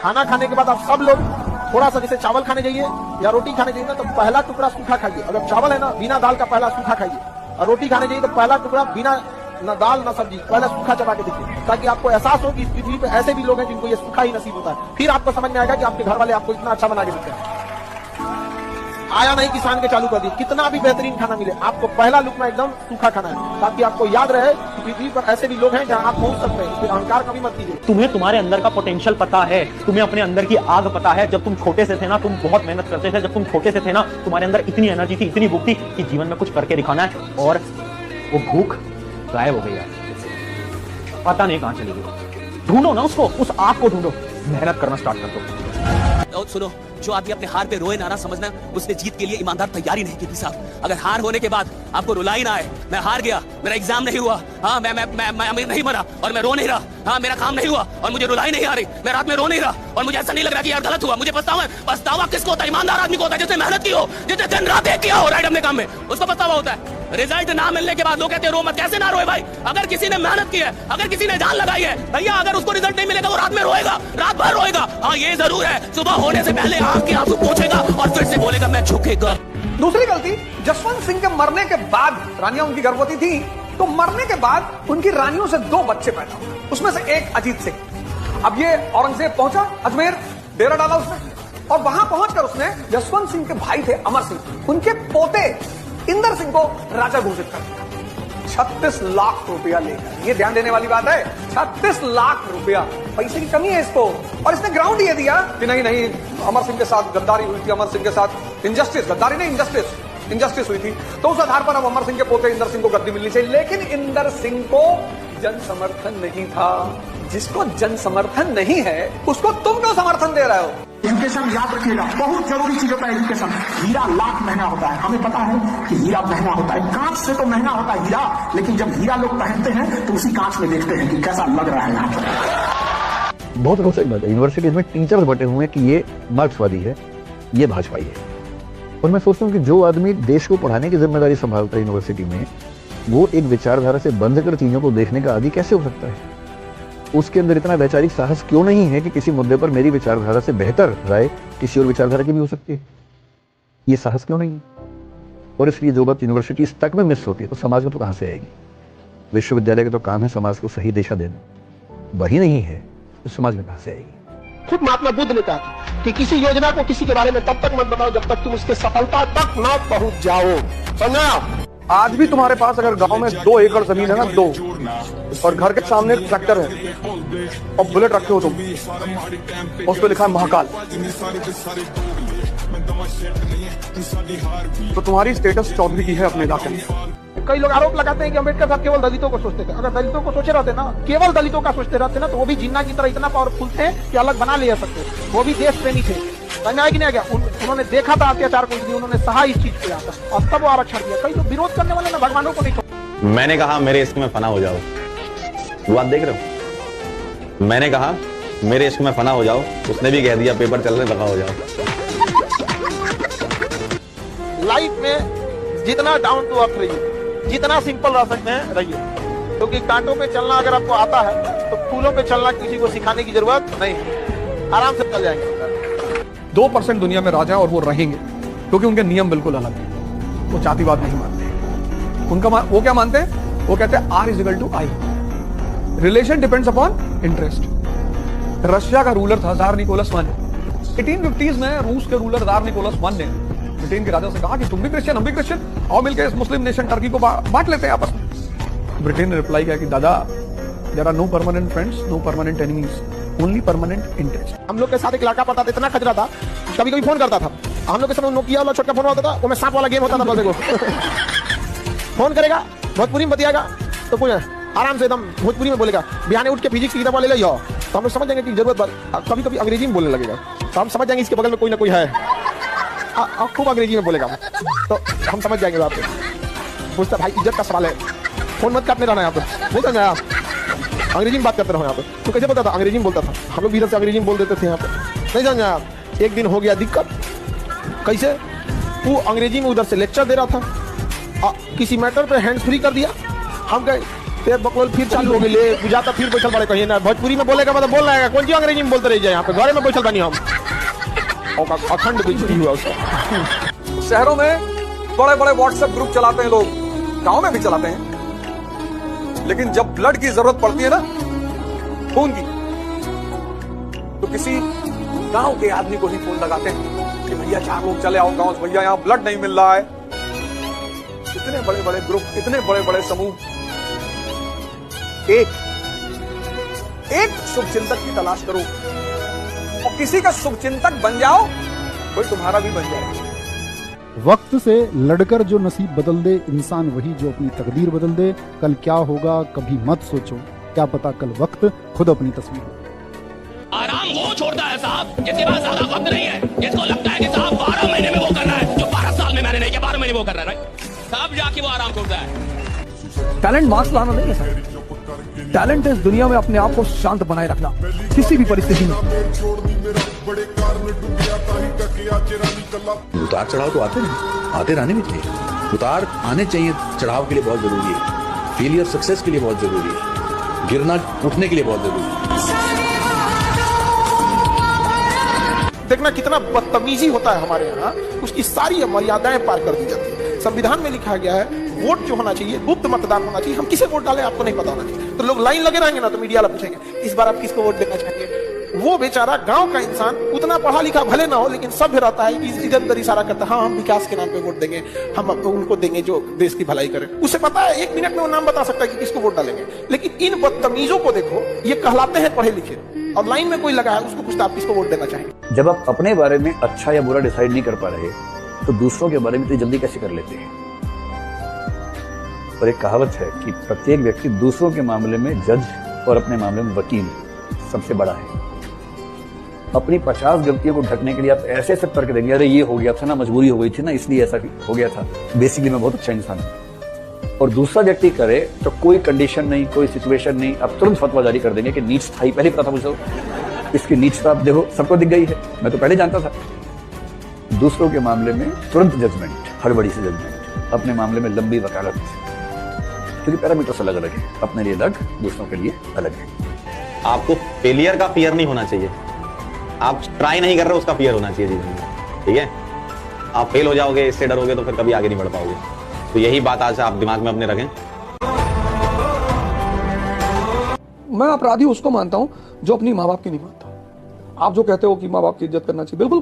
खाना खाने के बाद आप सब लोग थोड़ा सा जैसे चावल खाने जाइए या रोटी खाने जाइए ना, तो पहला टुकड़ा सूखा खाइए। अगर चावल है ना, बिना दाल का पहला सूखा खाइए, और रोटी खाने जाइए तो पहला टुकड़ा बिना न दाल न सब्जी पहला सूखा चबा के देखिए, ताकि आपको एहसास हो कि इस पृथ्वी पे ऐसे भी लोग हैं जिनको ये सूखा ही नसीब होता है। फिर आपको समझ में आएगा कि आपके घर वाले आपको इतना अच्छा बना के देते हैं। आया नहीं किसान के चालू कर दी, कितना भी बेहतरीन खाना मिले, आपको पहला लुकमा एकदम सूखा खाना है, ताकि आपको याद रहे कि पृथ्वी पर ऐसे भी लोग हैं जहां आप पहुंच सकते हैं। फिर अहंकार कभी मत कीजिए। तुम्हें तुम्हारे अंदर का पोटेंशियल पता है, तुम्हें अपने अंदर की आग पता है। जब तुम छोटे से थे ना, तुम बहुत मेहनत करते थे। जब तुम छोटे से थे ना, तुम्हारे अंदर इतनी एनर्जी थी, इतनी भूख थी कि जीवन में कुछ करके दिखाना है, और वो भूख गायब हो गई है। पता नहीं कहां चली गई। ढूंढो ना उसको, उस आग को ढूंढो, मेहनत करना स्टार्ट कर दो। और सुनो, जो आदमी अपने हार पे रोए ना समझना उसने जीत के लिए ईमानदार तैयारी नहीं की साहब। अगर हार होने के बाद आपको रुलाई ना आए, मैं हार गया, मेरा एग्जाम नहीं हुआ, हाँ मैं नहीं मरा और मैं रो नहीं रहा, हाँ मेरा काम नहीं हुआ और मुझे रुलाई नहीं आ रही, मैं रात में रो नहीं रहा और मुझे ऐसा नहीं लग रहा कि यार गलत हुआ, मुझे पछतावा है। पछतावा किसको होता है? ईमानदार आदमी को होता है, जिसने मेहनत की हो, जिसने दिन रात एक किया हो राइट अपने काम में, उसको पछतावा होता है। रिजल्ट ना मिलने के बाद लोग कहते हैं रो मत। कैसे ना रोए भाई? अगर किसी ने मेहनत की है, अगर किसी ने जान लगाई है भैया, अगर उसको रिजल्ट नहीं मिलेगा वो रात में रोएगा, रात भर रोएगा। हाँ ये जरूर है, सुबह होने से पहले आंख के आंसू पोंछेगा और फिर से बोलेगा मैं झुकेगा। दूसरी गलती, जसवंत सिंह के मरने के बाद, रानियां उनकी गर्भवती थी, तो मरने के बाद उनकी रानियों से 2 बच्चे पैदा हुए, उसमें से एक अजीत सिंह। अब ये औरंगजेब पहुंचा अजमेर, डेरा डाला उसने, और वहां पहुंचकर उसने जसवंत सिंह के भाई थे अमर सिंह, उनके पोते इंदर सिंह को राजा घोषित कर दिया। 36 लाख रुपया लेकर, ये ध्यान देने वाली बात है, 36 लाख रुपया, पैसे की कमी है इसको। और इसने ग्राउंड ये दिया कि नहीं अमर सिंह के साथ गद्दारी हुई थी, अमर सिंह के साथ इंजस्टिस, गद्दारी नहीं इंजस्टिस हुई थी, तो उस आधार पर अब अमर सिंह के पोते इंदर सिंह को गद्दी मिलनी चाहिए। लेकिन इंदर सिंह को जन समर्थन नहीं था। जिसको जन समर्थन नहीं है उसको तुम क्यों समर्थन दे रहे हो? एजुकेशन याद रखिएगा, बहुत जरूरी चीज होता है एजुकेशन। हीरा लाख महंगा होता है, हमें पता है कि हीरा महंगा होता है, कांच से तो महंगा होता है हीरा, लेकिन जब हीरा लोग पहनते हैं तो उसी कांच में देखते हैं कि कैसा लग रहा है यहाँ पर। बहुत रोचक बात है, यूनिवर्सिटीज में टीचर्स बटे हुए हैं कि ये मार्क्सवादी है, ये भाजपाई है। और मैं सोचता हूँ कि जो आदमी देश को पढ़ाने की जिम्मेदारी संभालता है यूनिवर्सिटी में, वो एक विचारधारा से बंध कर चीजों को देखने का आदी कैसे हो सकता है? उसके अंदर इतना वैचारिक साहस क्यों नहीं है कि किसी मुद्दे पर मेरी विचारधारा से बेहतर राय किसी और विचारधारा की भी हो सकती है? ये साहस क्यों नहीं है? और इसलिए जो बात यूनिवर्सिटी तक में मिस होती है तो समाज में तो कहां से आएगी? विश्वविद्यालय का तो काम है समाज को सही दिशा देना, वही नहीं है तो समाज में कहां से आएगी? खुद महात्मा बुद्ध ने कहा कि किसी योजना को किसी के बारे में तब तक मत बताओ जब तक तुम उसके सफलता तक न पहुंच जाओ। समझा? आज भी तुम्हारे पास अगर गांव में 2 एकड़ जमीन है ना, 2, और घर के सामने एक ट्रैक्टर है और बुलेट रखे हो तुम, उस पर लिखा है महाकाल, तो तुम्हारी स्टेटस चौधरी की है अपने इलाके में। कई लोग आरोप लगाते हैं कि अम्बेडकर साहब केवल दलितों को सोचते थे। अगर दलितों को सोचे रहते ना, केवल दलितों का सोचते रहते ना, तो वो भी जिन्ना की तरह इतना पावरफुल थे कि अलग बना ले सकते। वो भी देश प्रेमी थे, समझ आया कि नहीं आ गया? उन्होंने देखा था अत्याचार को, इसलिए उन्होंने सहा इस चीज पे आता और तब वो आरक्षण दिया। कई लोग विरोध करने वाले ना भगवानों को नहीं। मैंने कहा मेरे इश्क में फना हो जाओ, वो आप देख रहे हो? मैंने कहा मेरे इश्क में फना हो जाओ, उसने भी कह दिया पेपर चल रहे दफा हो जाओ। लाइफ में जितना डाउन टू अर्थ रहिए, जितना सिंपल रह सकते हैं रहिए, क्योंकि कांटों पे चलना अगर आपको आता है तो फूलों पे चलना किसी को सिखाने की जरूरत नहीं है, आराम से चल जाएंगे। 2% दुनिया में राजा और वो रहेंगे, क्योंकि उनके नियम बिल्कुल अलग हैं। वो जातिवाद नहीं मानते। उनका वो क्या मानते हैं? वो कहते हैं R=I, relation depends upon interest. Russia का रूलर था ज़ार निकोलस I। 1850s में रूस के रूलर ज़ार निकोलस I ने ब्रिटेन के राजा से कहा कि तुम भी क्रिश्चियन, हम भी क्रिश्चियन, आओ मिलकर इस मुस्लिम नेशन टर्की को बांट लेते हैं आपस में। ब्रिटेन ने रिप्लाई किया कि दादा, there are no permanent friends, no permanent enemies, only permanent interest. हम लोग के साथ एक लड़का पता था, इतना खतरा था, कभी कभी फोन करता था। हम लोग के समय नोकिया वाला छोटा फोन होता था, वो में सांप वाला गेम होता था, बस देखो फोन करेगा, भोजपुरी में बतियागा, तो पूछ आराम से एकदम भोजपुरी में बोलेगा, बिहाने उठ के फिजिक्स की किताब ले लो, तो हम लोग समझ जाएंगे कि जरूरत पर। कभी कभी अंग्रेजी में बोलने लगेगा, तो हम समझ जाएंगे इसके बगल में कोई ना कोई है, खूब अंग्रेजी में बोलेगा, तो हम समझ जाएंगे। आपको पूछता भाई इज्जत का सवाल है, फोन मत काटने रहना यहाँ पे, नहीं समझा आप? अंग्रेजी में बात करते रहो यहाँ पे। तो कैसे बोलता था? अंग्रेजी में बोलता था, हम लोग भी इधर से अंग्रेजी में बोल देते थे यहाँ पे, नहीं समझा आप? एक दिन हो गया दिक्कत। कैसे? वो अंग्रेजी में उधर से लेक्चर दे रहा था, किसी मैटर पे हैंड्स फ्री कर दिया। हम कहे फिर बकलोल फिर चालू हो गई ले बुझाता फिर बैठल बड़े कहीं ना भोजपुरी में बोलेगा मतलब बोल रहा है कौन सी अंग्रेजी में बोलते रह जाए यहाँ पे घरे में बैठल बनी हम और अखंड बेइज्जती हुआ उसका। शहरों में बड़े बड़े व्हाट्सएप ग्रुप चलाते हैं लोग, गांव में भी चलाते हैं, लेकिन जब ब्लड की जरूरत पड़ती है ना, खून की, तो किसी गांव के आदमी को ही फोन लगाते हैं कि भैया 4 लोग चले आओ गांव से, भैया यहां ब्लड नहीं मिल रहा है। इतने बड़े बड़े ग्रुप, इतने बड़े बड़े समूह, एक शुभचिंतक की तलाश करो और किसी का शुभचिंतक बन जाओ, कोई तुम्हारा भी बन जाए। वक्त से लड़कर जो नसीब बदल दे इंसान वही जो अपनी तकदीर बदल दे। कल क्या होगा कभी मत सोचो, क्या पता कल वक्त खुद अपनी तस्वीर हो। आराम वो छोड़ता है साहब जिसके पास ज्यादा वक्त नहीं है, जिसको लगता है कि साहब 12 महीने में वो करना है जो 12 साल में मैंने नहीं किया, 12 महीने में वो कर रहा है, तब जाके वो आराम छोड़ता है। टैलेंट मार्क्स लाना नहीं है सर, टैलेंट इस दुनिया में अपने आप को शांत बनाए रखना किसी भी परिस्थिति में। उतार चढ़ाव तो आते रहने भी चाहिए, उतार आने चाहिए चढ़ाव के लिए बहुत जरूरी है, फेलियर सक्सेस के लिए बहुत जरूरी है, गिरना उठने के लिए बहुत जरूरी है। देखना कितना बदतमीजी होता है हमारे यहाँ, उसकी सारी मर्यादाएं पार कर दी जाती है। संविधान में लिखा गया है वोट जो होना चाहिए गुप्त मतदान होना चाहिए, हम किसे वोट डालें आपको नहीं पता होना चाहिए। तो लोग लाइन लगे रहेंगे ना, तो मीडिया वाला पूछेंगे इस बार आप किसको वोट देना चाहेंगे। वो बेचारा गांव का इंसान उतना पढ़ा लिखा भले ना हो, लेकिन सभ्य रहता है कि इधर उधर इशारा करता है, हाँ हम विकास के नाम पे वोट देंगे, हम उनको देंगे जो देश की भलाई करे। उसे पता है 1 मिनट में वो नाम बता सकता है कि किसको वोट डालेंगे। लेकिन इन बदतमीजों को देखो, ये कहलाते हैं पढ़े लिखे, और लाइन में कोई लगा है उसको पूछता आप किसको वोट देना चाहेंगे। जब आप अपने बारे में अच्छा या बुरा डिसाइड नहीं कर पा रहे तो दूसरों के बारे में तो जल्दी कैसे कर लेते हैं। और एक कहावत है कि प्रत्येक व्यक्ति दूसरों के मामले में जज और अपने मामले में वकील सबसे बड़ा है। अपनी 50 गलतियों को ढकने के लिए आप ऐसे ऐसे तर्क देंगे, अरे ये हो गया था ना, मजबूरी हो गई थी ना, इसलिए ऐसा हो गया था, बेसिकली मैं बहुत अच्छा इंसान हूं। और दूसरा व्यक्ति करे तो कोई कंडीशन नहीं, कोई सिचुएशन नहीं, आप तुरंत फतवा जारी कर देंगे कि नीच था ही, पहले पता था मुझे इसकी नीचता, आप देखो सबको दिख गई है, मैं तो पहले जानता था। दूसरों के मामले में तुरंत जजमेंट, हड़बड़ी से जजमेंट, अपने मामले में लंबी वकालत, क्योंकि पैरामीटर्स अलग अलग है, अपने लिए अलग, दूसरों के लिए अलग है। आपको फेलियर का फियर नहीं होना चाहिए, आप ट्राई नहीं कर रहे उसका फियर होना चाहिए जीवन में, ठीक है। आप फेल हो जाओगे, इससे डरोगे तो फिर कभी आगे नहीं बढ़ पाओगे। तो यही बात आज आप दिमाग में अपने रखें। मैं अपराधी उसको मानता हूं जो अपनी माँ बाप की नहीं मानता। आप जो कहते हो कि माँ बाप की इज्जत करना चाहिए, बिल्कुल